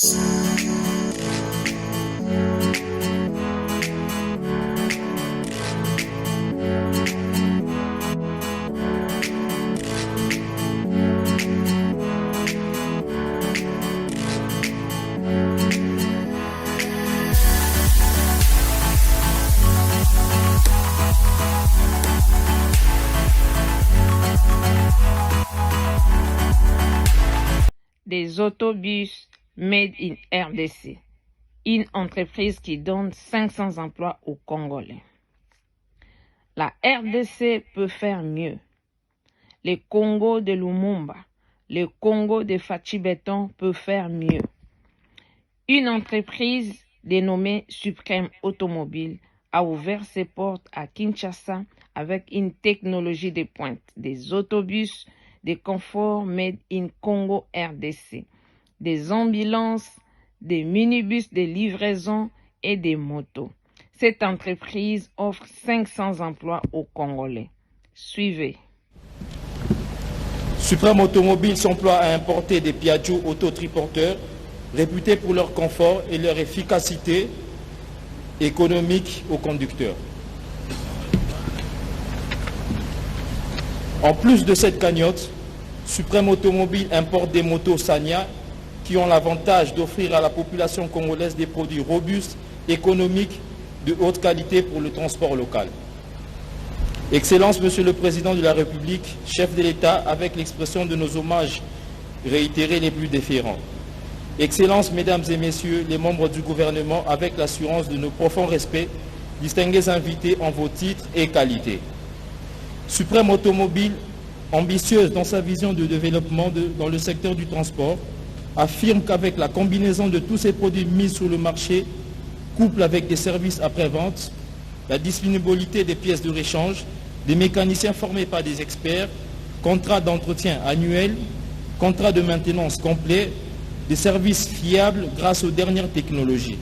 Des autobus made in RDC, une entreprise qui donne 500 emplois aux Congolais. La RDC peut faire mieux. Le Congo de Lumumba, le Congo de Fachi Béton peut faire mieux. Une entreprise dénommée Suprême Automobile a ouvert ses portes à Kinshasa avec une technologie de pointe, des autobus de confort made in Congo RDC, des ambulances, des minibus de livraison et des motos. Cette entreprise offre 500 emplois aux Congolais. Suivez. Suprême Automobile s'emploie à importer des Piaggio autotriporteurs réputés pour leur confort et leur efficacité économique aux conducteurs. En plus de cette cagnotte, Suprême Automobile importe des motos Sanya qui ont l'avantage d'offrir à la population congolaise des produits robustes, économiques, de haute qualité pour le transport local. Excellence, Monsieur le Président de la République, chef de l'État, avec l'expression de nos hommages réitérés les plus déférents. Excellence, Mesdames et Messieurs les membres du gouvernement, avec l'assurance de nos profonds respects, distingués invités en vos titres et qualités. Suprême Automobile, ambitieuse dans sa vision de développement dans le secteur du transport, affirme qu'avec la combinaison de tous ces produits mis sur le marché, couple avec des services après-vente, la disponibilité des pièces de réchange, des mécaniciens formés par des experts, contrats d'entretien annuels, contrats de maintenance complets, des services fiables grâce aux dernières technologies.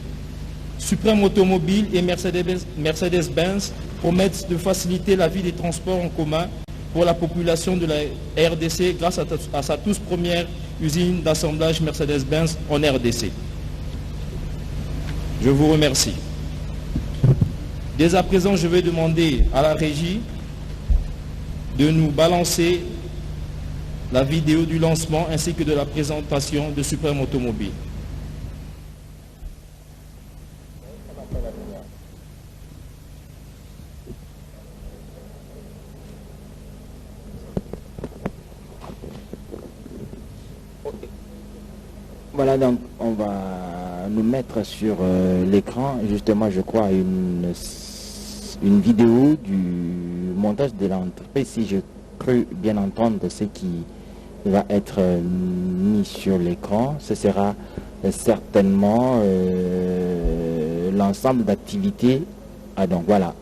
Suprême Automobile et Mercedes-Benz promettent de faciliter la vie des transports en commun pour la population de la RDC grâce à sa toute première usine d'assemblage Mercedes-Benz en RDC. Je vous remercie. Dès à présent, je vais demander à la régie de nous balancer la vidéo du lancement ainsi que de la présentation de Suprême Automobile. Voilà, donc on va nous mettre sur l'écran, justement, je crois, une vidéo du montage de l'entreprise, si je cru bien entendre ce qui va être mis sur l'écran. Ce sera certainement l'ensemble d'activités. Ah, donc voilà.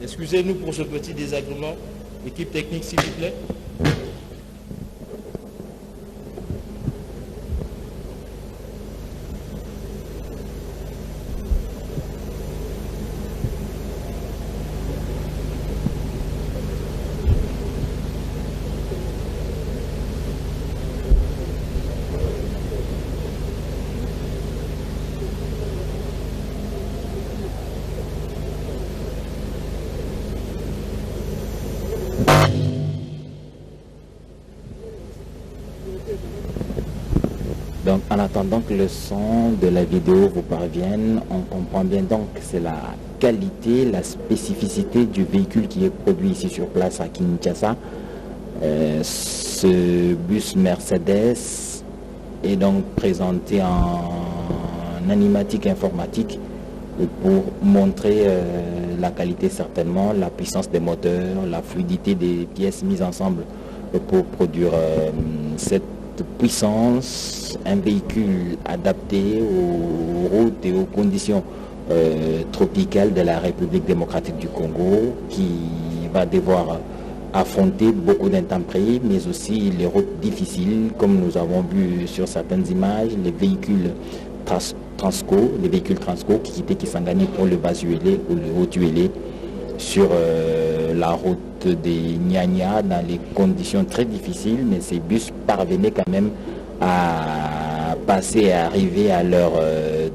Excusez-nous pour ce petit désagrément. Équipe technique, s'il vous plaît. Donc en attendant que le son de la vidéo vous parvienne, on comprend bien donc que c'est la qualité, la spécificité du véhicule qui est produit ici sur place à Kinshasa. Ce bus Mercedes est donc présenté en animatique informatique pour montrer la qualité certainement, la puissance des moteurs, la fluidité des pièces mises ensemble pour produire cette puissance, un véhicule adapté aux routes et aux conditions tropicales de la République démocratique du Congo qui va devoir affronter beaucoup d'intempéries, mais aussi les routes difficiles, comme nous avons vu sur certaines images, les véhicules Transco qui quittaient Kisangani pour le Bas-Uélé ou le Haut-Uélé sur la route des Nyanya dans les conditions très difficiles, mais ces bus parvenaient quand même à passer et à arriver à leur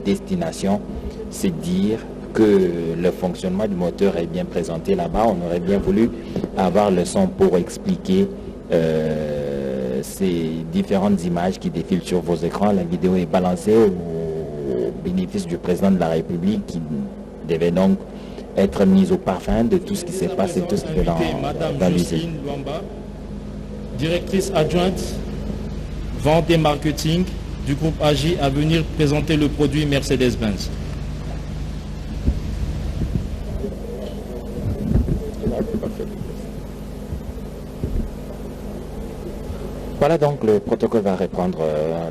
destination. C'est dire que le fonctionnement du moteur est bien présenté là-bas. On aurait bien voulu avoir le son pour expliquer ces différentes images qui défilent sur vos écrans. La vidéo est balancée au bénéfice du président de la République qui devait donc être mise au parfum de tout ce qui s'est passé, tout ce qui est dans l'usine. Directrice adjointe vente et marketing du groupe AGI, à venir présenter le produit Mercedes-Benz. Voilà, donc le protocole va reprendre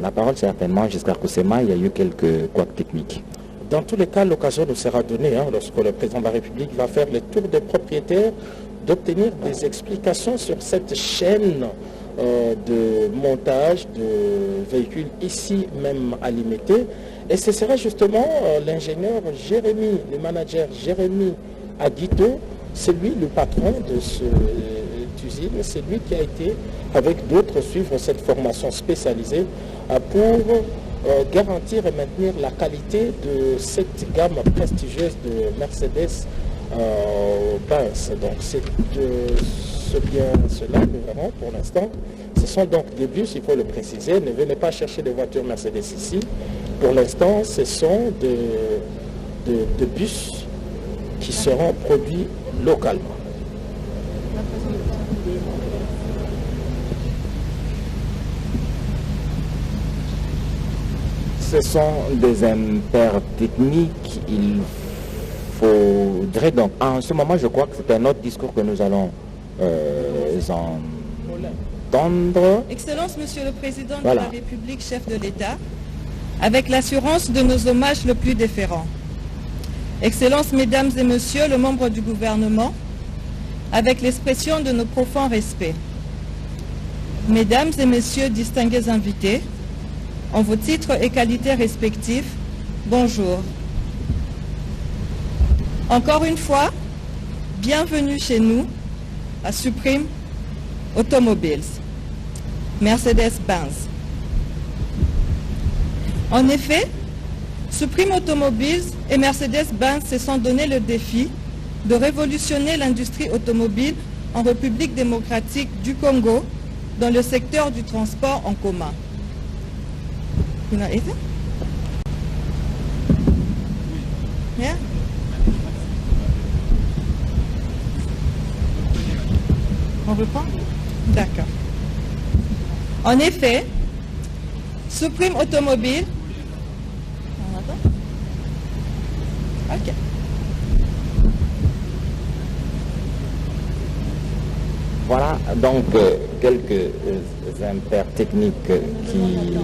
la parole certainement. Jusqu'à Koussema, il y a eu quelques couacs techniques. Dans tous les cas, l'occasion nous sera donnée, lorsque le président de la République va faire le tour des propriétaires, d'obtenir des explications sur cette chaîne de montage de véhicules ici même à Limité. Et ce sera justement l'ingénieur Jérémy, le manager Jérémy Aguito, c'est lui le patron de cette usine, c'est lui qui a été avec d'autres suivre cette formation spécialisée pour garantir et maintenir la qualité de cette gamme prestigieuse de Mercedes-Benz. Donc c'est bien cela que nous verrons pour l'instant. Ce sont donc des bus, il faut le préciser. Ne venez pas chercher des voitures Mercedes ici. Pour l'instant, ce sont des bus qui seront produits localement. Ce sont des impairs techniques. Il faudrait donc, en ce moment, je crois que c'est un autre discours que nous allons entendre. Excellence, Monsieur le Président de la République, chef de l'État, avec l'assurance de nos hommages le plus déférents. Excellence, Mesdames et Messieurs, le membre du gouvernement, avec l'expression de nos profonds respects. Mesdames et Messieurs, distingués invités, en vos titres et qualités respectifs, bonjour. Encore une fois, bienvenue chez nous à Supreme Automobiles, Mercedes-Benz. En effet, Supreme Automobiles et Mercedes-Benz se sont donné le défi de révolutionner l'industrie automobile en République démocratique du Congo dans le secteur du transport en commun. Yeah. On reprend? D'accord. En effet, Supreme Automobile. On attend? Ok. Voilà, donc quelques impairs techniques qui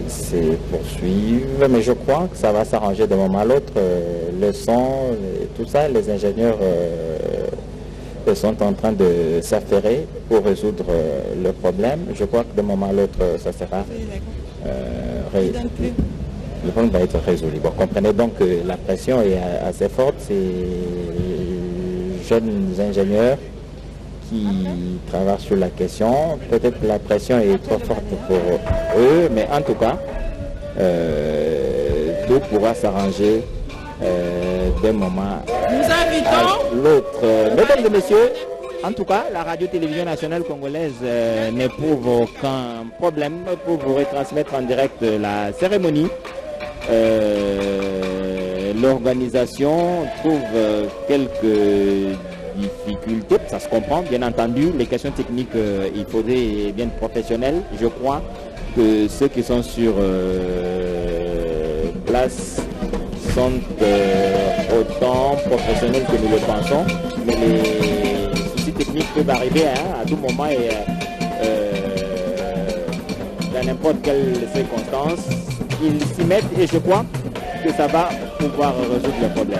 se poursuivent, mais je crois que ça va s'arranger d'un moment à l'autre. Le son, tout ça, les ingénieurs sont en train de s'affairer pour résoudre le problème. Je crois que d'un moment à l'autre, ça sera le problème va être résolu. Bon, comprenez donc que la pression est assez forte. Ces jeunes ingénieurs qui travaillent sur la question, peut-être que la pression est trop forte pour eux, mais en tout cas, tout pourra s'arranger d'un moment à l'autre. Mesdames et messieurs, en tout cas, la radio-télévision nationale congolaise n'éprouve aucun problème pour vous retransmettre en direct la cérémonie. L'organisation trouve quelques difficultés, ça se comprend, bien entendu. Les questions techniques, il faudrait bien être professionnel. Je crois que ceux qui sont sur place sont autant professionnels que nous le pensons, mais les soucis techniques peuvent arriver à tout moment et dans n'importe quelle circonstance. Ils s'y mettent et je crois que ça va pouvoir résoudre le problème.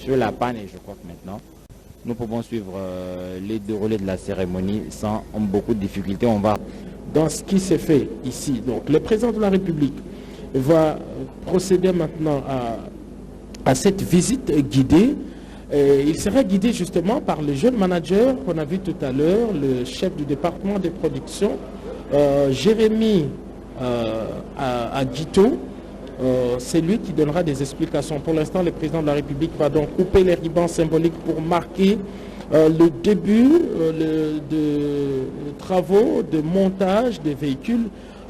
sur la panne, et je crois que maintenant, nous pouvons suivre les déroulés de la cérémonie sans beaucoup de difficultés. On va... Dans ce qui s'est fait ici, donc le président de la République va procéder maintenant à cette visite guidée. Il sera guidé justement par le jeune manager qu'on a vu tout à l'heure, le chef du département de production, Jérémy Aguito. C'est lui qui donnera des explications. Pour l'instant, le président de la République va donc couper les rubans symboliques pour marquer le début de travaux de montage des véhicules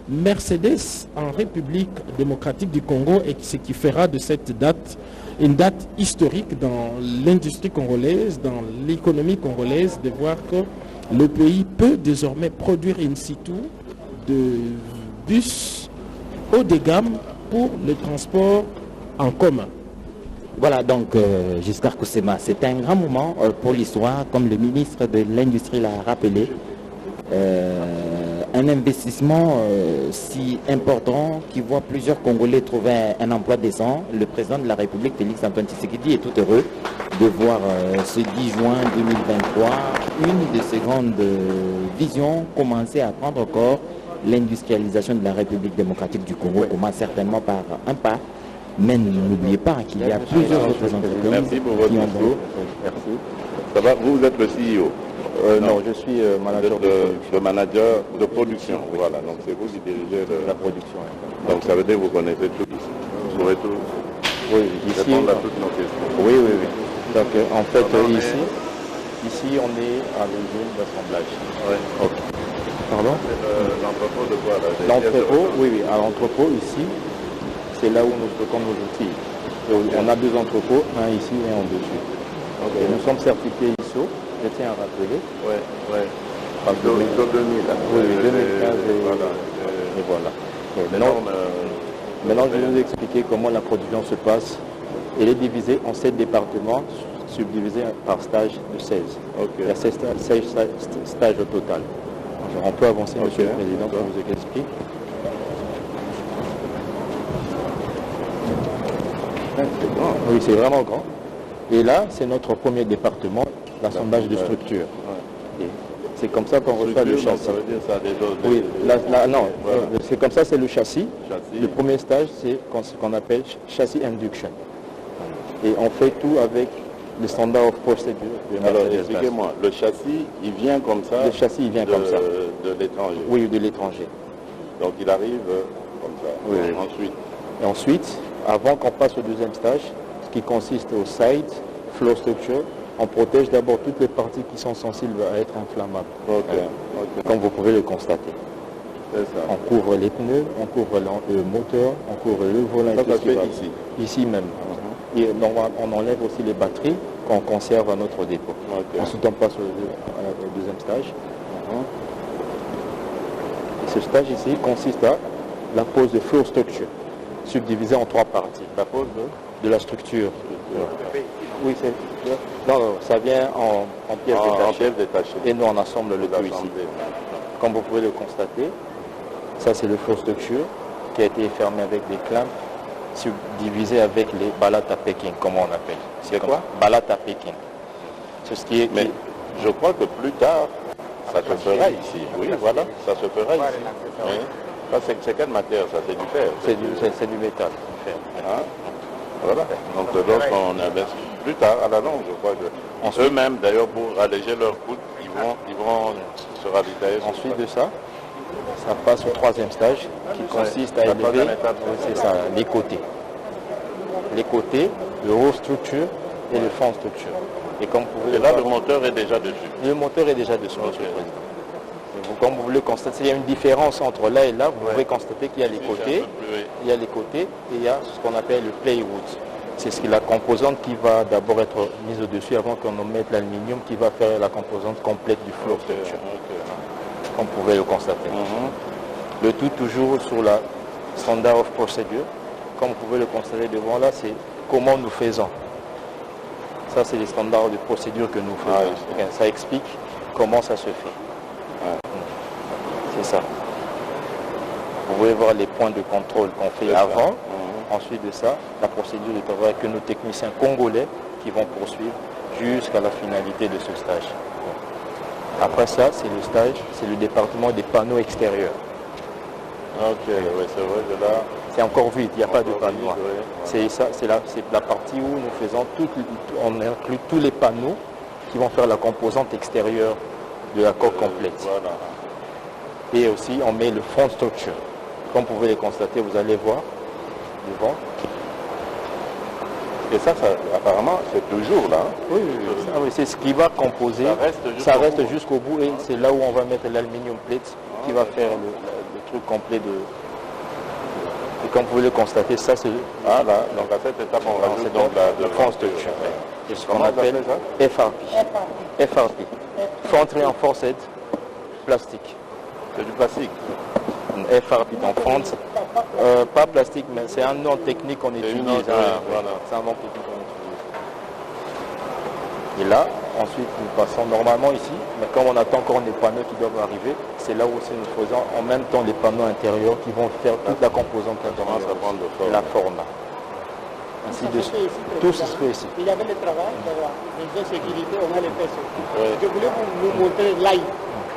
Mercedes en République démocratique du Congo, et ce qui fera de cette date une date historique dans l'industrie congolaise, dans l'économie congolaise, de voir que le pays peut désormais produire in situ de bus haut de gamme pour le transport en commun. Voilà, donc Giscard Koussema, c'est un grand moment pour l'histoire, comme le ministre de l'Industrie l'a rappelé. Un investissement si important qui voit plusieurs Congolais trouver un emploi décent. Le président de la République, Félix Antoine Tshisekedi, est tout heureux de voir ce 10 juin 2023 une de ses grandes visions commencer à prendre corps. L'industrialisation de la République démocratique du Congo commence certainement par un pas. Mais n'oubliez pas qu'il y a plusieurs autres entreprises. Merci pour votre discours. Merci. Ça va, vous êtes le CEO? Non, je suis manager le manager de production. Voilà, donc c'est vous qui dirigez la production. Donc ça veut dire que vous connaissez tout ici. Vous saurez tout. Oui, ici, répondre à toutes nos questions. Oui. Donc en fait, ici on est à l'usine d'assemblage. Oui. Ok. Pardon? L'entrepôt de quoi là? L'entrepôt, oui, à l'entrepôt ici, c'est là où nous stockons nos outils. Okay. On a deux entrepôts, un ici et un en dessus. Okay. Nous sommes certifiés ISO, je tiens à rappeler. Oui. ISO 2000. Oui, 2015 et voilà. Maintenant, je vais vous expliquer comment la production se passe. Elle est divisée en 7 départements, subdivisés par stage de 16. Okay. Il y a 16 stages au total. Alors, on peut avancer, Monsieur le Président, pour vous expliquer. Oui, c'est vraiment grand. Et là, c'est notre premier département, l'assemblage de structures. C'est comme ça qu'on reçoit le châssis. Ça veut dire ça a des doses. Oui, c'est comme ça, c'est le châssis. Le premier stage, c'est ce qu'on appelle châssis induction. Et on fait tout avec le standard of procedure. Alors, expliquez-moi, le châssis, il vient comme ça? Le châssis, il vient comme ça. De l'étranger? Oui, de l'étranger. Donc, il arrive comme ça. Oui. Ensuite, avant qu'on passe au deuxième stage, ce qui consiste au side, flow structure, on protège d'abord toutes les parties qui sont sensibles à être inflammables. Comme vous pouvez le constater. C'est ça. On couvre les pneus, on couvre le moteur, on couvre le volant. Ça se fait ici? Ici même. Et on enlève aussi les batteries qu'on conserve à notre dépôt. Ensuite, on passe au deuxième stage. Et ce stage ici consiste à la pose de flow structure, subdivisée en 3 parties. La pose de la structure. Oui, non, ça vient en pièces détachées. Et nous, on assemble le tout ici. Comme vous pouvez le constater, ça c'est le flow structure qui a été fermé avec des clamps, subdivisé avec les balates à packing, comme on appelle. C'est quoi? Balates à packing. C'est ce qui est... Mais je crois que plus tard, ça se fera ici. Oui, voilà, ça se fera ici. Oui. C'est quelle matière ça? C'est du fer? C'est du métal. Hein? Voilà. Donc lorsqu'on investit plus tard, à la longue, je crois que eux-mêmes, d'ailleurs, pour alléger leurs coûts, ils vont se ravitailler. Ensuite de ça, ça passe au 3e stage qui consiste à élever les côtés. Les côtés, le haut structure et le fond structure. Et comme vous pouvez là, le moteur est déjà dessus. Le moteur est déjà dessus, Monsieur le Président. Comme vous voulez constater, il y a une différence entre là et là. Vous pouvez constater qu'il y a les côtés, il y a les côtés et il y a ce qu'on appelle le plywood. C'est la composante qui va d'abord être mise au-dessus avant qu'on mette l'aluminium qui va faire la composante complète du flow structure. Comme vous pouvez le constater. Le tout toujours sur la standard of procedure. Comme vous pouvez le constater devant là, c'est comment nous faisons. Ça, c'est les standards de procédure que nous faisons. Ça explique comment ça se fait. C'est ça. Vous pouvez voir les points de contrôle qu'on fait avant. Ensuite de ça, la procédure de travail que nos techniciens congolais qui vont poursuivre jusqu'à la finalité de ce stage. Après ça, c'est le stage, c'est le département des panneaux extérieurs. Ok, oui, c'est vrai que là... C'est encore vide, il n'y a pas de panneaux. C'est la partie où nous faisons, on inclut tous les panneaux qui vont faire la composante extérieure de la coque complète. Voilà. Et aussi, on met le front structure. Comme vous pouvez le constater, vous allez voir devant. Et ça apparemment, c'est toujours là. Oui, c'est ce qui va composer. Ça reste jusqu'au bout et c'est là où on va mettre l'aluminium plate qui va faire le truc complet de... Et comme vous pouvez le constater, ça c'est... Ah là, donc à cette étape, on rajoute donc le front structure. C'est ce qu'on appelle FRP. FRP. Front reinforced plastique. C'est du plastique. FRP en France, pas plastique, mais c'est un nom technique qu'on utilise. Voilà. C'est un nom technique qu'on utilise. Et là, ensuite, nous passons normalement ici, mais comme on attend encore des panneaux qui doivent arriver, c'est là où aussi nous faisons en même temps les panneaux intérieurs qui vont faire toute la composante intérieure, la forme. Ainsi de suite. Tout se fait ici. Il y avait le travail, les sécurité, on a les personnes. Je voulais vous montrer live.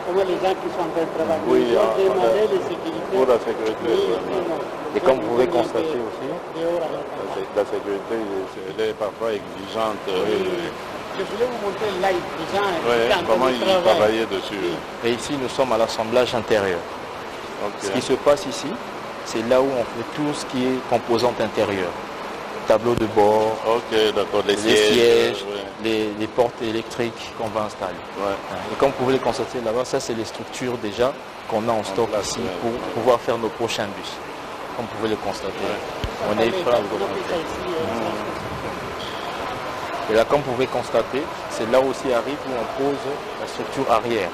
Comment les gens qui sont en train de travailler. Oui, ils ont demandé les sécurités. Pour la sécurité. Et comme vous pouvez constater aussi, la sécurité elle est parfois exigeante. Je voulais vous montrer live les gens comment ils travaillaient dessus. Et ici, nous sommes à l'assemblage intérieur. Ce qui se passe ici, c'est là où on fait tout ce qui est composante intérieure. Tableau de bord, les sièges, les portes électriques qu'on va installer. Et comme vous pouvez le constater là-bas, ça c'est les structures déjà qu'on a en stock ici pour pouvoir faire nos prochains bus. Comme vous pouvez le constater. On est prêt à vous montrer. Et là, comme vous pouvez constater, c'est là aussi arrive où on pose la structure arrière.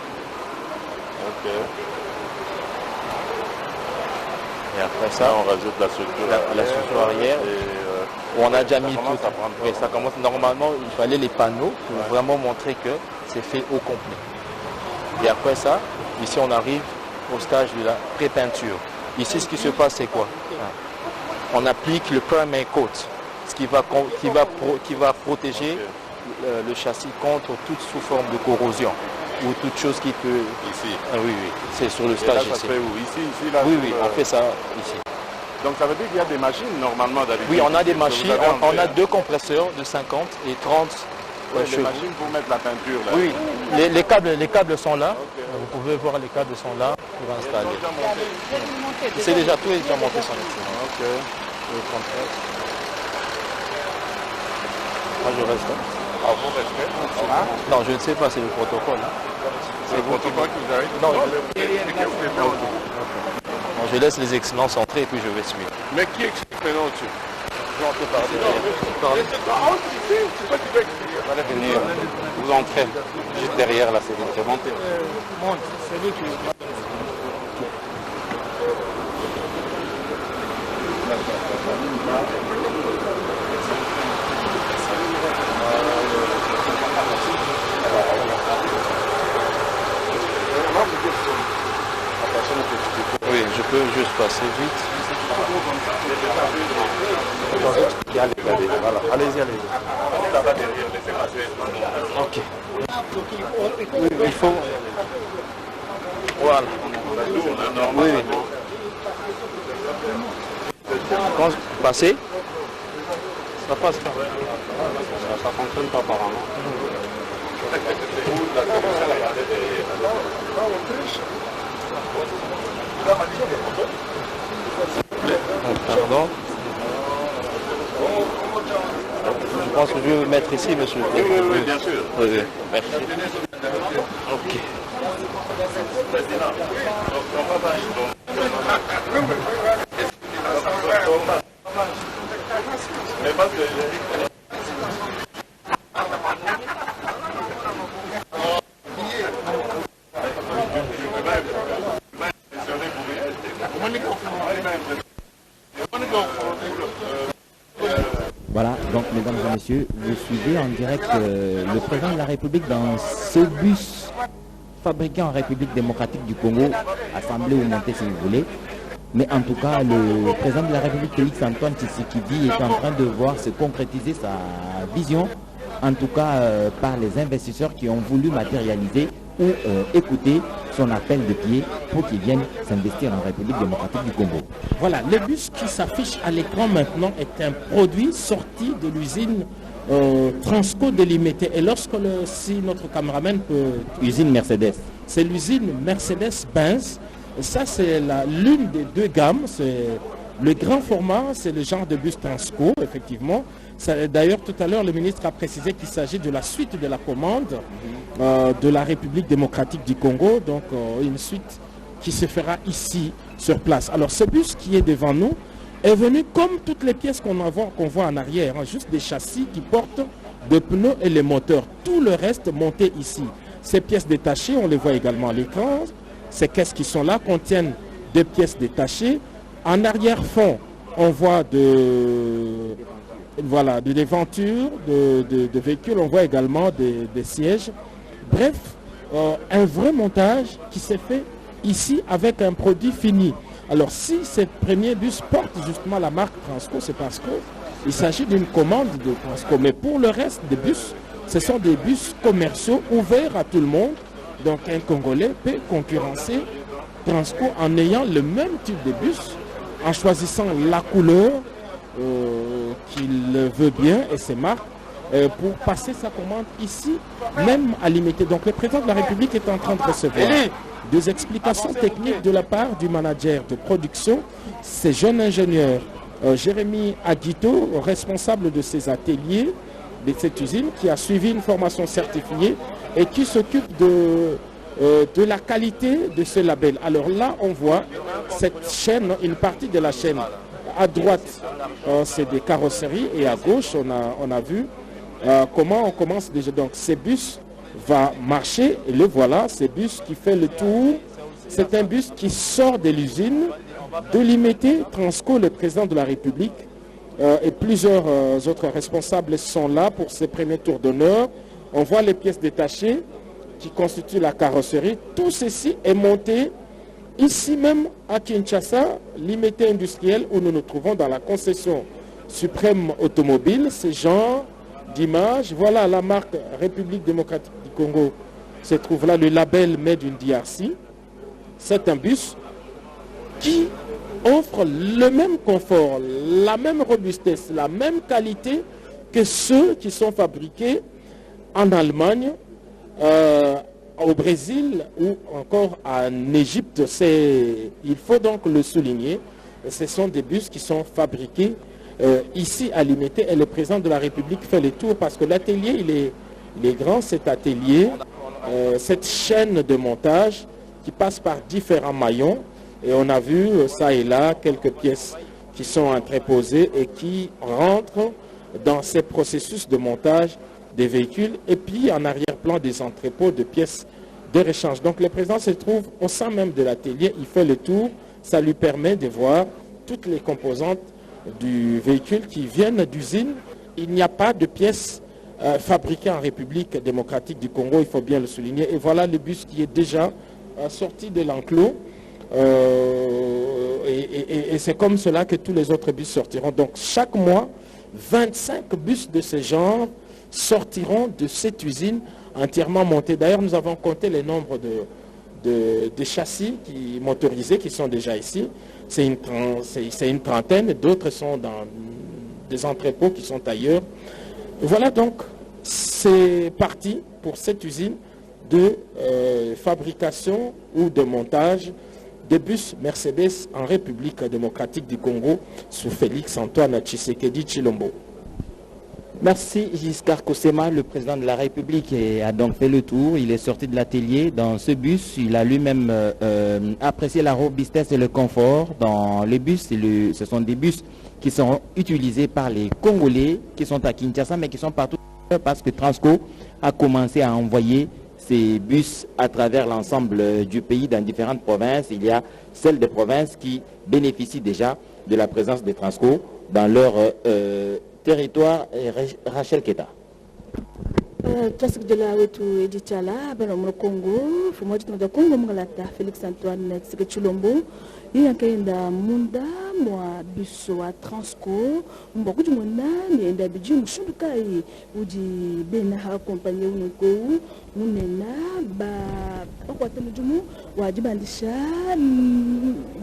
Et après ça, on rajoute la structure arrière. Où on a déjà mis tout. Et ça commence normalement, il fallait les panneaux pour vraiment montrer que c'est fait au complet. Et après ça, ici on arrive au stage de la pré-peinture. Ici, ce qui se passe, c'est quoi? On applique le primer coat, ce qui va protéger le châssis contre toute sous forme de corrosion ou toute chose qui peut... Ici. Oui, c'est sur le stage ici. Ça se fait où? Ici, là? Oui, on fait ça ici. Donc ça veut dire qu'il y a des machines normalement d'habitude? Oui, on a des machines, on a 2 compresseurs de 50 et 30 les machines pour mettre la peinture là? Oui, les câbles sont là. Vous pouvez voir les câbles sont là pour installer. C'est déjà tout est déjà monté sur le Moi je reste. Ah, vous restez? Non, je ne sais pas, c'est le protocole. C'est le protocole qui vous arrive? Non, je laisse les excellences entrer et puis je vais suivre. Mais qui explique maintenant au-dessus? Vous allez venir, vous entrez juste derrière la sécurité. Montez. Oui, je peux juste passer vite. Voilà. Allez-y. Ok. Oui, il faut... Voilà. Oui. Quand vous passez, ça passe pas. Ça fonctionne pas apparemment. Pardon. Je pense que je vais me mettre ici, monsieur. Oui, bien sûr. Oui. Merci. Ok. Voilà, donc mesdames et messieurs, vous suivez en direct le président de la République dans ce bus fabriqué en République démocratique du Congo, assemblé ou monté si vous voulez. Mais en tout cas, le président de la République, Félix Antoine Tshisekedi, est en train de voir se concrétiser sa vision en tout cas par les investisseurs qui ont voulu matérialiser ou écouter son appel de pied pour qu'ils viennent s'investir en République démocratique du Congo. Voilà, le bus qui s'affiche à l'écran maintenant est un produit sorti de l'usine Transco délimitée. Et lorsque si notre caméraman peut... Usine Mercedes. C'est l'usine Mercedes-Benz. Ça, c'est l'une des deux gammes. C'est le grand format, c'est le genre de bus Transco, effectivement. D'ailleurs, tout à l'heure, le ministre a précisé qu'il s'agit de la suite de la commande de la République démocratique du Congo. Donc, une suite qui se fera ici, sur place. Alors, ce bus qui est devant nous est venu comme toutes les pièces qu'on voit en arrière, hein, juste des châssis qui portent des pneus et les moteurs. Tout le reste monté ici. Ces pièces détachées, on les voit également à l'écran. Ces caisses qui sont là contiennent des pièces détachées. En arrière-fond, on voit des ventures de véhicules, on voit également des sièges. Bref, un vrai montage qui s'est fait ici avec un produit fini. Alors si ces premiers bus portent justement la marque Transco, c'est parce qu'il s'agit d'une commande de Transco. Mais pour le reste des bus, ce sont des bus commerciaux ouverts à tout le monde. Donc un Congolais peut concurrencer Transco en ayant le même type de bus, en choisissant la couleur qu'il veut bien et ses marques pour passer sa commande ici, même à limiter. Donc le président de la République est en train de recevoir des explications techniques de la part du manager de production, ce jeune ingénieur Jérémy Aguito, responsable de ces ateliers, de cette usine, qui a suivi une formation certifiée et qui s'occupe de la qualité de ce label. Alors là, on voit cette chaîne, une partie de la chaîne. À droite, c'est des carrosseries et à gauche, on a vu comment on commence déjà. Donc ces bus va marcher, et le voilà, ce bus qui fait le tour. C'est un bus qui sort de l'usine de l'IMT Transco, le président de la République et plusieurs autres responsables sont là pour ces premiers tours d'honneur. On voit les pièces détachées qui constituent la carrosserie. Tout ceci est monté ici même à Kinshasa, l'IMT industriel où nous nous trouvons dans la concession suprême automobile. Ce genre d'image, voilà la marque République démocratique du Congo se trouve là, le label Made in DRC. C'est un bus qui offre le même confort, la même robustesse, la même qualité que ceux qui sont fabriqués en Allemagne, au Brésil ou encore en Égypte. Il faut donc le souligner. Ce sont des bus qui sont fabriqués ici à l'IMT et le président de la République fait le tour parce que l'atelier, il est grand, cet atelier, cette chaîne de montage qui passe par différents maillons. Et on a vu ça et là quelques pièces qui sont entreposées et qui rentrent dans ces processus de montage des véhicules. Et puis en arrière-plan des entrepôts de pièces de rechange. Donc le président se trouve au sein même de l'atelier, il fait le tour, ça lui permet de voir toutes les composantes du véhicule qui viennent d'usine. Il n'y a pas de pièces fabriquées en République démocratique du Congo, il faut bien le souligner. Et voilà le bus qui est déjà sorti de l'enclos. Et c'est comme cela que tous les autres bus sortiront. Donc chaque mois, 25 bus de ce genre sortiront de cette usine entièrement montés. D'ailleurs, nous avons compté les nombres de châssis motorisés qui sont déjà ici. C'est une trentaine, d'autres sont dans des entrepôts qui sont ailleurs. Voilà donc, c'est parti pour cette usine de fabrication ou de montage des bus Mercedes en République démocratique du Congo sous Félix Antoine Tshisekedi Tshilombo. Merci Giscard Kosema, le président de la République a donc fait le tour. Il est sorti de l'atelier dans ce bus. Il a lui-même apprécié la robustesse et le confort dans les bus. Ce sont des bus qui sont utilisés par les Congolais qui sont à Kinshasa mais qui sont partout parce que Transco a commencé à envoyer ces bus à travers l'ensemble du pays dans différentes provinces. Il y a celles des provinces qui bénéficient déjà de la présence de Transco dans leur territoire. Rachel Keta. Tasik de la wetu edichala bana mu Congo fumoji tuna Congo mngalata Félix Antoine Tshisekedi Tshilombo yakaenda munda moi biso a transco mboku du monani enda biji mushudukai uji bena accompagner unko munena ba kwa temujumu wajibandisha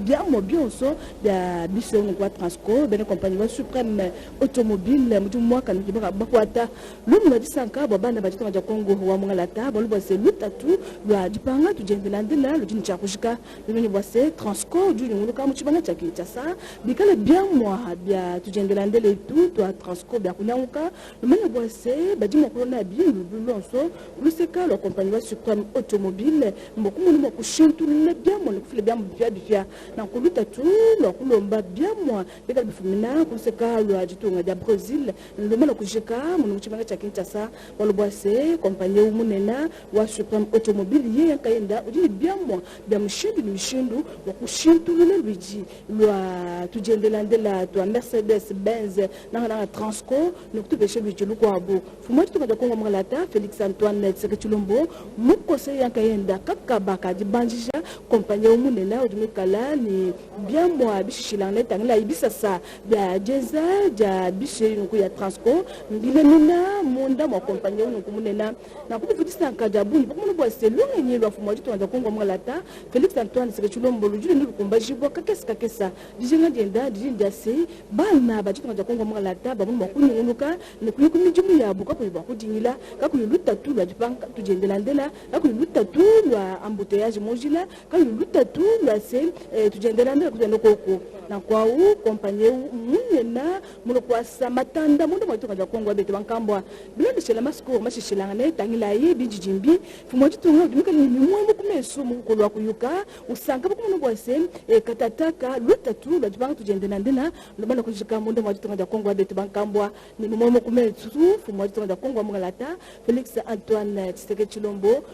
bien so ya biso unko transco bena compagnie wa suprême automobile mujumu mwaka nibaka bakwata lumu disanka babana bajita ja Kongo wa mungalata boluba se lutatu lwa dipanga tujendelandela lujini cha kushika lumeni bwase transco du nguluka muchibanga cha kinchasa bikale bien moi bia tujendelandele tout toi transco bia kunyanguka lumeni bwase badimo kolona bien lulonso luseka la compagnie wa suprême automobile mbokumu mo kushintu le bien mo kufile bien bia na kulutatu la kulomba bien moi bikale bifumina kuseka lwa jitunga ya Brazil lumeni kushika mu muchibanga cha kinchasa bolubwase compagnie umunena wa suprême automobile ye kaenda udi bien moi bia mshindu wa kushintu le luigi lwa tujendelandela to Mercedes Benz na Transco nokutubeshe luigi lukwabo fumwa tuka Kongo mgalata Félix Antoine Tsekechulombo mukose yankaenda kakabaka dibanjisha compagnie umunena udumikala ni bien moi bishishilanga tangila ibisasa bia jeza ja bishe nuku ya Transco ndilemina munda mwa compagnie umunena na kutufutisa nkajabuni pakumu bwase lungi nyelwa fumwa tuka Kongo mgalata Félix Antoine Tsekechulombo lujule nukumba jibwa kakesa dijenga dienda dijindase bana bajituka ja Kongo mgalata bamu makunyunuka nekuyikumijumu ya buka kuyiba kudingila kakuyuluta tu lwa dipanga tujendelandela kakuyuluta tu lwa embouteillage mojila kakuyuluta tu lwa se tujendelandela kuzendo koko na kwau compagnie munena mulo kwasa matanda mundo mwatuka ja Kongo abete bankambwa bilende shela masko mashishilanga ne tangila yi bijijimbi fumwa tutunga dumika ni mimwe mukumesu mukolwa kuyuka usanga bakumu bwase katataka lutatu lwa dipanga tujendelandela lobana kujika mundo mwatuka ja Kongo abete bankambwa ni mimwe mukumesu fumwa tutunga ja Kongo mgalata Félix Antoine Tsekechulombo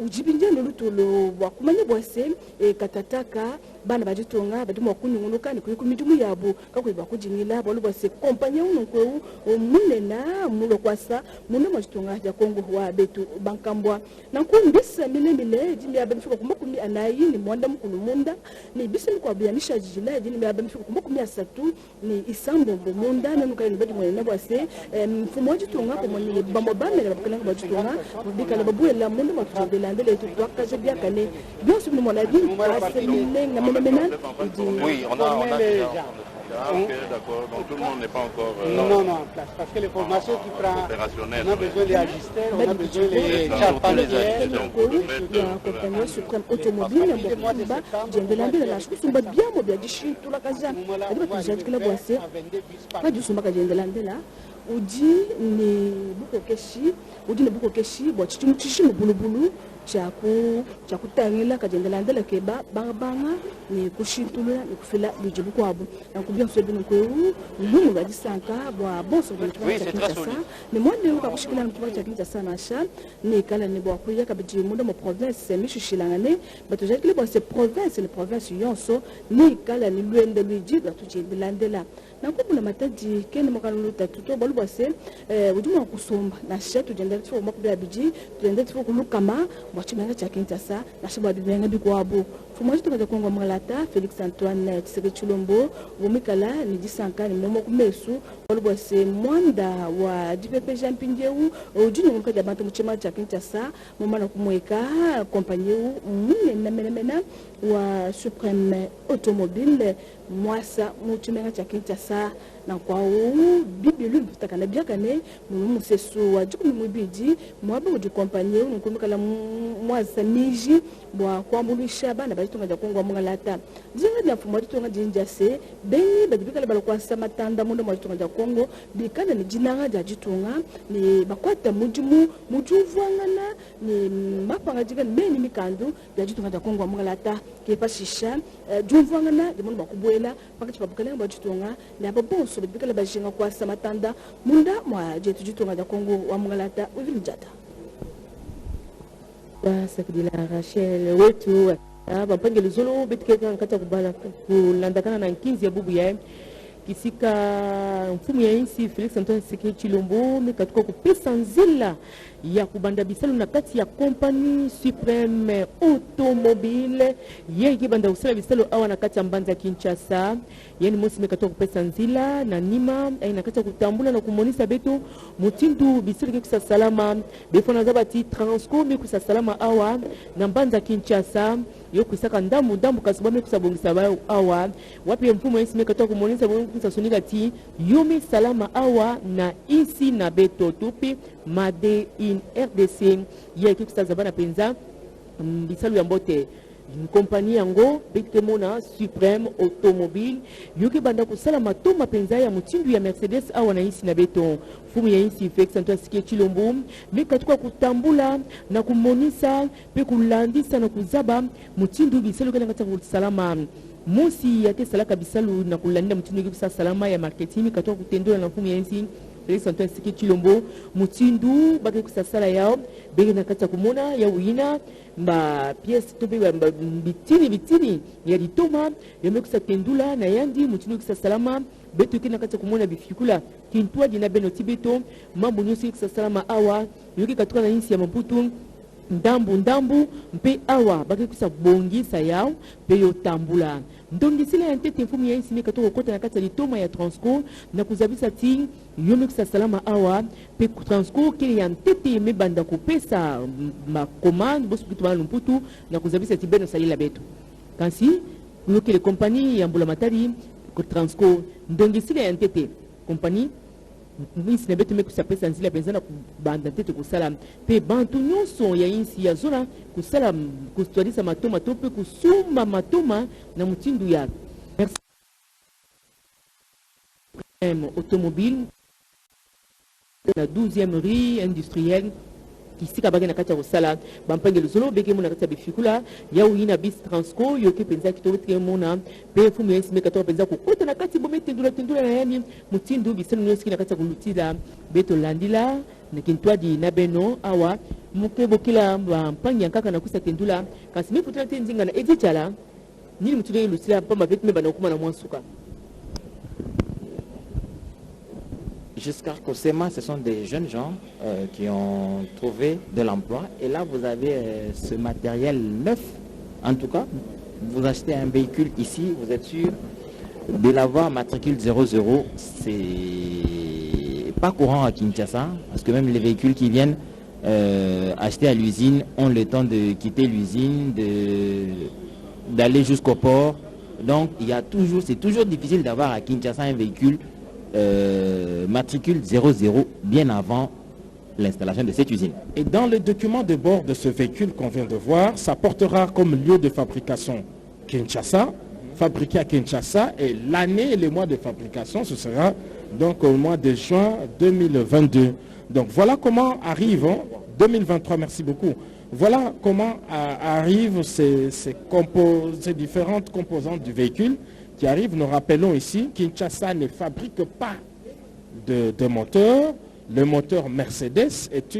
ujibinje lulutulo wakumanye bwase katataka bana bajitunga badimo kunyunuka ni kuyikumijumu yabo kakwiba kujingila bolubwase compagnie unko munena mulo kwasa mundo majitunga ja Kongo wa betu bankambwa na kumbisa mile jimi abamfika kumbakumi anayi ni mwanda mukulu munda ni bisemi kwa biamisha jijila jimi abamfika kumbakumi asatu ni isambo munda na nuka ni badi mwana bwase mfumo wajitunga kwa mwenye bambo bamela bakalanga bajitunga bika la babuela mundo matujendelandele tu twakaje bia kane bien sûr mon avis c'est minenga ménal oui on a déjà. Ok, d'accord. Donc tout le monde n'est pas encore non, en place. Parce que les formations qui prennent, on a besoin des ajusteurs, on a besoin des chapaliers, compagnie suprême automobile, jendelandela la kusumba bien mo bia dishi tout la kaza. Adiba tujadikila bwase. Pas du sumba jendelandela. Udi ni buko keshi bo chichi mbulubulu chaku tangela kajendelandela keba banga ni kushintulula ni kufila lijibu kwabo na kubia msebino kweu lumu badisanka bwa bonso de ça mais moi ne ka kushikila mtuba cha kinza sana sha ni kala ni bwa kuya kabiji mundo mo province mishishilangane batoja kile bwa se province yonso ni kala ni luende lijibu tujendelandela na kubuna mataji kene makaluta tuto bolubase ujuma kusomba na shetu jendela tfo makubya biji jendela tfo kulukama mwachimanga cha kinza na shiba bibenga bikwabo fumwa tuka ja Kongo mgalata Félix Antoine Tsekechulombo wumikala ni disanka ni momo kumesu bolubase mwanda wa DPP Jean Pinjeu ujuni muka ja bantu muchima cha kinza momana kumweka compagnie mena wa suprême automobile mwasa muchimanga cha kinza na kwao bibilu bitakana biakane musesu wa jukuni mubiji mwaba udi compagnie unukumikala mwasa miji bwa kwambulisha bana bajitunga ja Kongo mgalata jinga dia fumwa jitunga jinjase beni badibikala balokwasa matanda mundo mwajitunga ja Kongo bikana ni jinanga ja jitunga ni bakwata mujuvwangana ni mapanga jigani beni mikandu ja jitunga ja Kongo mgalata kepa shisha juvwangana dimundo bakubwela pakati babukala bajitunga ni ababonso badibikala bajinga kwasa matanda munda mwa jetu jitunga ja Kongo wa mgalata uvinjata sakidila Rachel wetu bapangeli zolo betikeka nkata kubala kulandakana na 15 ya bubu ya kisika mfumu ya insi Felix Antoine Tshisekedi Tshilombo mekatuka kupesa nzela ya kubanda bisalo na kati ya Compagnie Supreme Automobile yeki banda usala bisalo awa na kati ya Mbanza Kinshasa. Yani mosi mekatuka kupesa nzela na nima na kati ya kutambula na kumonisa beto mutindu bisalo kikusa salama befona zabati Transco mekusa salama awa na Mbanza Kinshasa yokusaka ndambu kasaba mekusa bongisa awa wapi mfumu ya insi mekatuka kumonisa bongisa sonika ti yomi salama awa na isi na beto tupi made in RDC yeki kusazabana penza bisalu ya mbote kompani yango betemona Supreme Automobile yoki banda kusala matoma penza ya mutindu ya Mercedes awa na isi na beto fumu ya isi Felix Antoine Tshisekedi Tshilombo mekatuka kutambula na kumonisa pe kulandisa na kuzaba mutindu bisalu kana ngata kusalama mosi yate salaka bisalu na kulandina mutindu kibisa salama ya marketing katoka kutendula na fumu ya isi Felix Antoine Tshisekedi Tshilombo mutindu bake kusasala yao bege na kata kumona ya uina ba pièce to be bitini ya ditoma yame kusatendula na yandi mutindu kusasalama beto kina kata kumona bifikula kintwa dina beno tibeto mambo nyosi kusasalama awa yoki katoka na insi ya Maputo ndambu mpe awa bake kusabongisa yao pe yotambula ndongisila ya ntete mfumu ya insi mekatoka kota na kati ya litoma ya Transco na kuzabisa ti yomi kusasalama awa pe Transco kili ya ntete mebanda kupesa makomande bosu kitu wana lumputu na kuzabisa ti beno salila beto kansi yoki le kompani ya mbula matari Transco ndongisila ya ntete kompani insi na beto mekusa pesa nzila penzana kubanda ntete kusala pe bantu nyonso ya insi ya zona kusala kustwadisa matoma to pe kusuma matoma na mutindu ya automobile na 12e rue industrielle kisika bagena kati ya kusala bampangelo zolo beke mona kati ya bifikula ya uina bis Transco yoke penza kitoro mona pe fumu ya insi mekatoka penza kukota na kati bombe tendula na yani mutindu bisano nyoski na kati ya kulutila beto landila na kintwadi na beno awa mukebo kila mpangi yankaka na kusa tendula kasi mefutuna tenzinga na edichala nili mutindu ya lutila pamba betu meba na ukuma na mwansuka. Jusqu'à Kosema, ce sont des jeunes gens qui ont trouvé de l'emploi. Et là, vous avez ce matériel neuf. En tout cas, vous achetez un véhicule ici, vous êtes sûr de l'avoir matricule 00. C'est pas courant à Kinshasa, parce que même les véhicules qui viennent acheter à l'usine ont le temps de quitter l'usine, d'aller jusqu'au port. Donc, c'est toujours difficile d'avoir à Kinshasa un véhicule matricule 00 bien avant l'installation de cette usine. Et dans le document de bord de ce véhicule qu'on vient de voir, ça portera comme lieu de fabrication Kinshasa, fabriqué à Kinshasa, et l'année et le mois de fabrication, ce sera donc au mois de juin 2022. Donc voilà comment arrive, 2023, merci beaucoup, voilà comment arrivent ces différentes composantes du véhicule qui arrivent. Nous rappelons ici, Kinshasa ne fabrique pas de moteur. Le moteur Mercedes est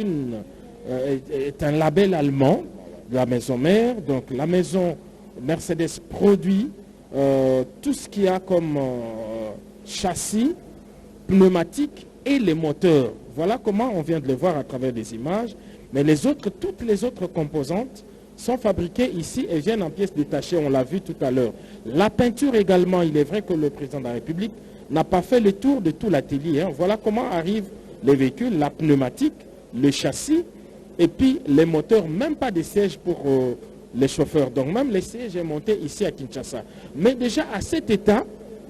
un label allemand de la maison mère. Donc la maison Mercedes produit tout ce qu'il y a comme châssis, pneumatique et les moteurs. Voilà comment on vient de le voir à travers des images. Mais toutes les autres composantes sont fabriquées ici et viennent en pièces détachées, on l'a vu tout à l'heure. La peinture également, il est vrai que le président de la République n'a pas fait le tour de tout l'atelier. Hein. Voilà comment arrivent les véhicules, la pneumatique, le châssis, et puis les moteurs, même pas des sièges pour les chauffeurs. Donc même les sièges est monté ici à Kinshasa. Mais déjà à cet état,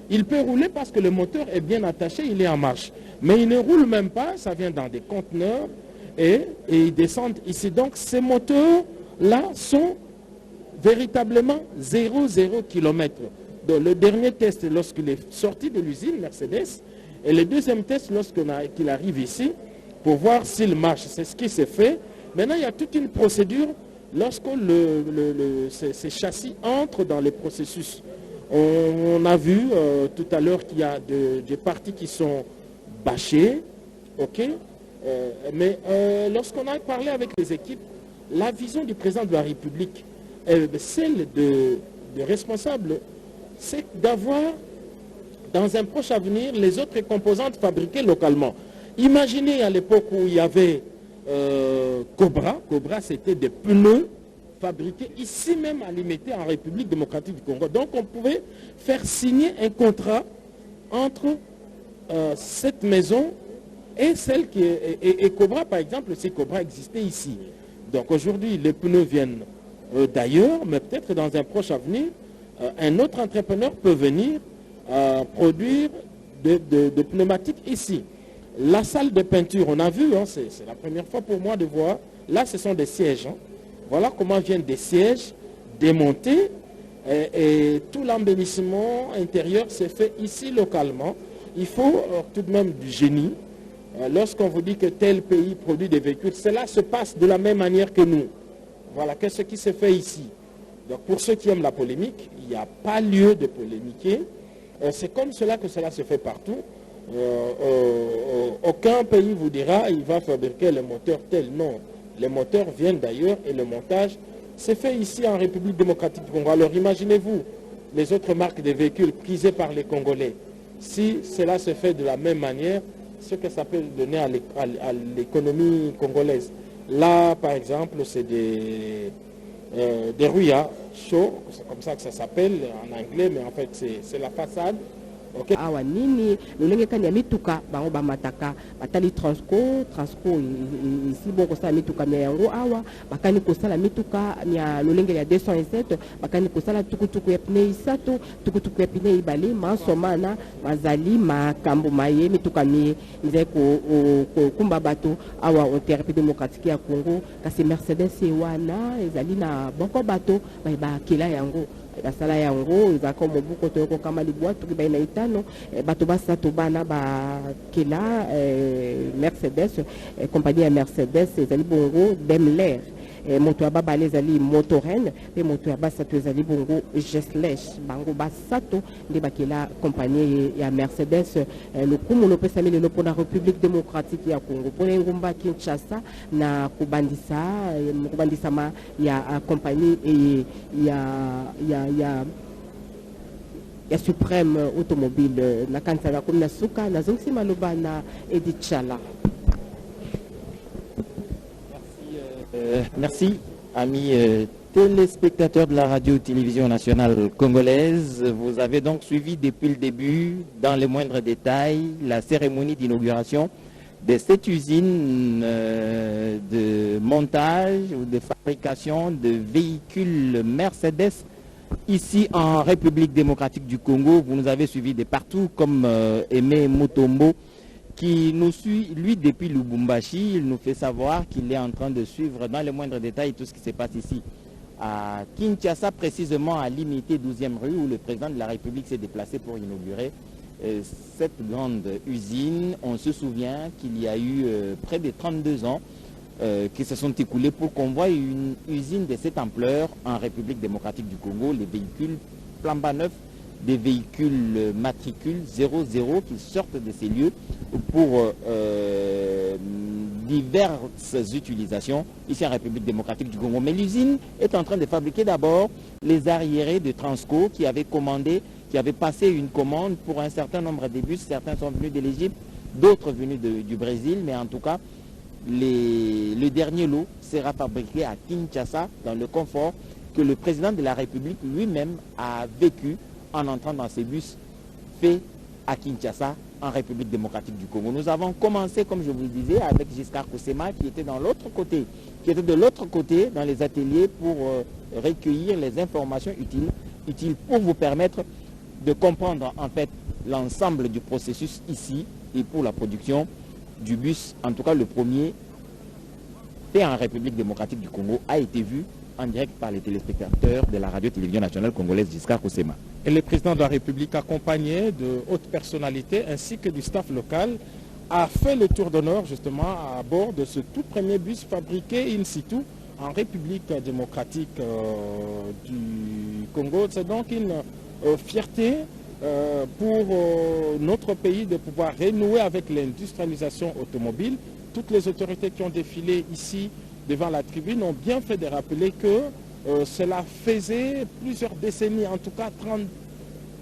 il peut rouler parce que le moteur est bien attaché, il est en marche. Mais il ne roule même pas, ça vient dans des conteneurs et ils descendent ici. Donc ces moteurs-là sont véritablement 0 km. Donc le dernier test lorsqu'il est sorti de l'usine Mercedes et le deuxième test lorsqu'il arrive ici pour voir s'il marche. C'est ce qui s'est fait. Maintenant, il y a toute une procédure lorsque ces châssis entrent dans le processus. On a vu tout à l'heure qu'il y a des parties qui sont bâchées, ok. Mais lorsqu'on a parlé avec les équipes, la vision du président de la République, celle de responsables, c'est d'avoir dans un proche avenir, les autres composantes fabriquées localement. Imaginez à l'époque où il y avait Cobra. Cobra, c'était des pneus fabriqués ici même à Limité, en République démocratique du Congo. Donc on pouvait faire signer un contrat entre cette maison et celle qui est... Et Cobra, par exemple, si Cobra existait ici. Donc aujourd'hui, les pneus viennent d'ailleurs, mais peut-être dans un proche avenir, un autre entrepreneur peut venir produire de pneumatiques ici. La salle de peinture, on a vu, hein, c'est la première fois pour moi de voir. Là, ce sont des sièges. Hein. Voilà comment viennent des sièges démontés et tout l'embellissement intérieur s'est fait ici localement. Il faut tout de même du génie. Lorsqu'on vous dit que tel pays produit des véhicules, cela se passe de la même manière que nous. Voilà, qu'est-ce qui se fait ici. Donc pour ceux qui aiment la polémique, il n'y a pas lieu de polémiquer. C'est comme cela que cela se fait partout. Aucun pays vous dira il va fabriquer les moteurs tels. Non, les moteurs viennent d'ailleurs et le montage s'est fait ici en République démocratique du Congo. Alors imaginez-vous les autres marques de véhicules prisées par les Congolais. Si cela se fait de la même manière, ce que ça peut donner à l'économie congolaise. Là, par exemple, c'est des rouillards chauds, c'est comme ça que ça s'appelle en anglais, mais en fait c'est la façade. Okay. Awa nini lolenge kani ya mituka bango bamataka batali transco ici bon kosala mituka mia yango awa bakani kosala mituka mia lolenge ya 207 bakani kosala tukutuku ya pneu isato tukutuku ya pneu ibali masomana mazali makambo maye mituka mie nzai ko kumba bato awa en République démocratique ya Congo kasi Mercedes wana ezali na boko bato ba kila yango basala yango ezaka mobuko toyoko kama libwa tuki baina itano bato basato bana bakela Mercedes compagnie ya Mercedes ezali bongo Daimler moto ya babale ezali Motoren pe moto ya basato ezali bongo Geslesh bango basato nde bakela compagnie ya Mercedes lokumu lopesami lelo mpona République démocratique ya Congo mpona engumba Kinshasa na kubandisama ya compagnie ya Supreme Automobile na kansala komi na suka na zongisi maloba na Edith Chala. Merci, amis téléspectateurs de la radio-télévision nationale congolaise. Vous avez donc suivi depuis le début, dans les moindres détails, la cérémonie d'inauguration de cette usine de montage ou de fabrication de véhicules Mercedes ici en République démocratique du Congo. Vous nous avez suivis de partout comme Aimé Mutombo qui nous suit, lui, depuis Lubumbashi. Il nous fait savoir qu'il est en train de suivre dans les moindres détails tout ce qui se passe ici à Kinshasa, précisément à Limité 12e rue, où le président de la République s'est déplacé pour inaugurer cette grande usine. On se souvient qu'il y a eu près de 32 ans qui se sont écoulés pour qu'on voie une usine de cette ampleur en République démocratique du Congo. Les véhicules flambant neufs, des véhicules matricules 00 qui sortent de ces lieux pour diverses utilisations ici en République démocratique du Congo. Mais l'usine est en train de fabriquer d'abord les arriérés de Transco qui avaient commandé, qui avaient passé une commande pour un certain nombre de bus. Certains sont venus de l'Égypte, d'autres venus du Brésil, mais en tout cas, le dernier lot sera fabriqué à Kinshasa dans le confort que le président de la République lui-même a vécu en entrant dans ces bus faits à Kinshasa, en République démocratique du Congo. Nous avons commencé, comme je vous le disais, avec Giscard Koussema qui était dans l'autre côté, qui était de l'autre côté dans les ateliers pour recueillir les informations utiles pour vous permettre de comprendre en fait l'ensemble du processus ici et pour la production du bus. En tout cas, le premier fait en République démocratique du Congo a été vu en direct par les téléspectateurs de la radio-télévision nationale congolaise Giscard Koussema. Et le président de la République, accompagné de hautes personnalités ainsi que du staff local, a fait le tour d'honneur justement à bord de ce tout premier bus fabriqué in situ en République démocratique du Congo. C'est donc une fierté pour notre pays de pouvoir renouer avec l'industrialisation automobile. Toutes les autorités qui ont défilé ici devant la tribune ont bien fait de rappeler que cela faisait plusieurs décennies, en tout cas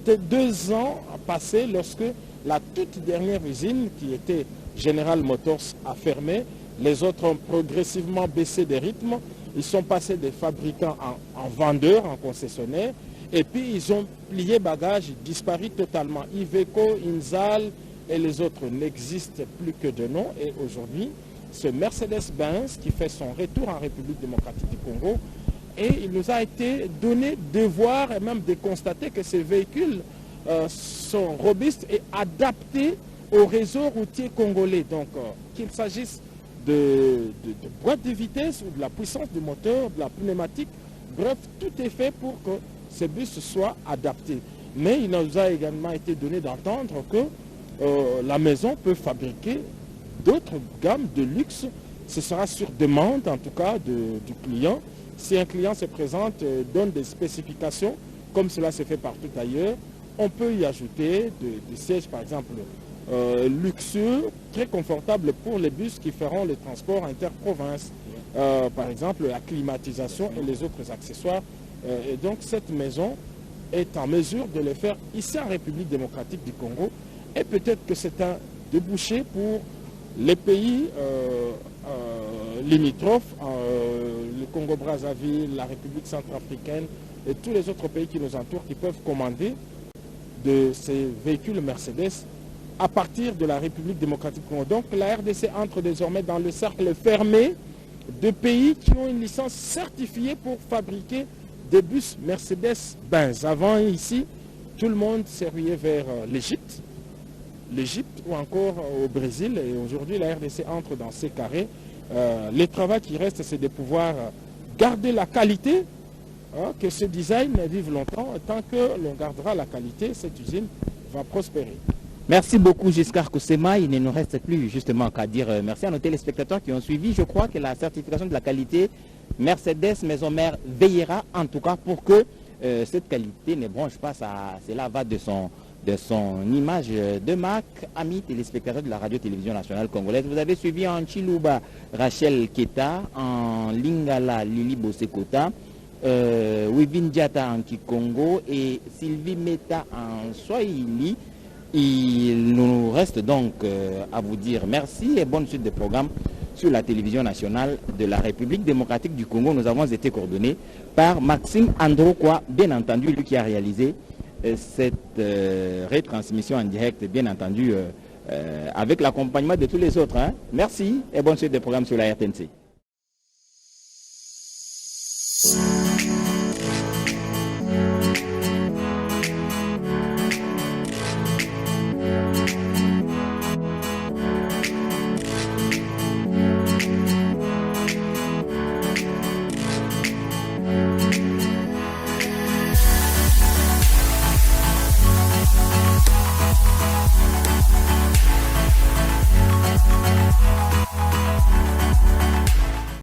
C'était 2 ans passés lorsque la toute dernière usine, qui était General Motors, a fermé. Les autres ont progressivement baissé des rythmes. Ils sont passés des fabricants en vendeurs, en concessionnaires. Et puis ils ont plié bagages, disparu totalement. Iveco, Inzal et les autres n'existent plus que de nom. Et aujourd'hui, ce Mercedes-Benz qui fait son retour en République démocratique du Congo, et il nous a été donné de voir et même de constater que ces véhicules sont robustes et adaptés au réseau routier congolais. Donc qu'il s'agisse de boîte de vitesse ou de la puissance du moteur, de la pneumatique, bref, tout est fait pour que ces bus soient adaptés. Mais il nous a également été donné d'entendre que la maison peut fabriquer d'autres gammes de luxe. Ce sera sur demande en tout cas du client. Si un client se présente, donne des spécifications, comme cela se fait partout ailleurs, on peut y ajouter des sièges par exemple luxueux, très confortables pour les bus qui feront le transport interprovince. Par exemple la climatisation et les autres accessoires. Et donc cette maison est en mesure de le faire ici en République démocratique du Congo. Et peut-être que c'est un débouché pour les pays limitrophes, le Congo-Brazzaville, la République centrafricaine et tous les autres pays qui nous entourent qui peuvent commander de ces véhicules Mercedes à partir de la République démocratique du Congo. Donc la RDC entre désormais dans le cercle fermé de pays qui ont une licence certifiée pour fabriquer des bus Mercedes-Benz. Avant ici, tout le monde s'éveillait vers l'Égypte ou encore au Brésil. Et aujourd'hui, la RDC entre dans ces carrés. Le travail qui reste, c'est de pouvoir garder la qualité, que ce design vive longtemps. Tant que l'on gardera la qualité, cette usine va prospérer. Merci beaucoup Giscard Koussema. Il ne nous reste plus justement qu'à dire merci à nos téléspectateurs qui ont suivi. Je crois que la certification de la qualité Mercedes Maison Mère veillera en tout cas pour que cette qualité ne bronche pas. Cela va de son image de marque. Amis téléspectateurs de la radio-télévision nationale congolaise, vous avez suivi en Chiluba Rachel Keta, en Lingala Lili Bosekota, Wivin Diata en Kikongo et Sylvie Meta en Swahili. Il nous reste donc à vous dire merci et bonne suite de programme sur la télévision nationale de la République démocratique du Congo. Nous avons été coordonnés par Maxime Androkwa, bien entendu, lui qui a réalisé cette retransmission en direct, bien entendu, avec l'accompagnement de tous les autres. Merci et bonne suite de programme sur la RTNC.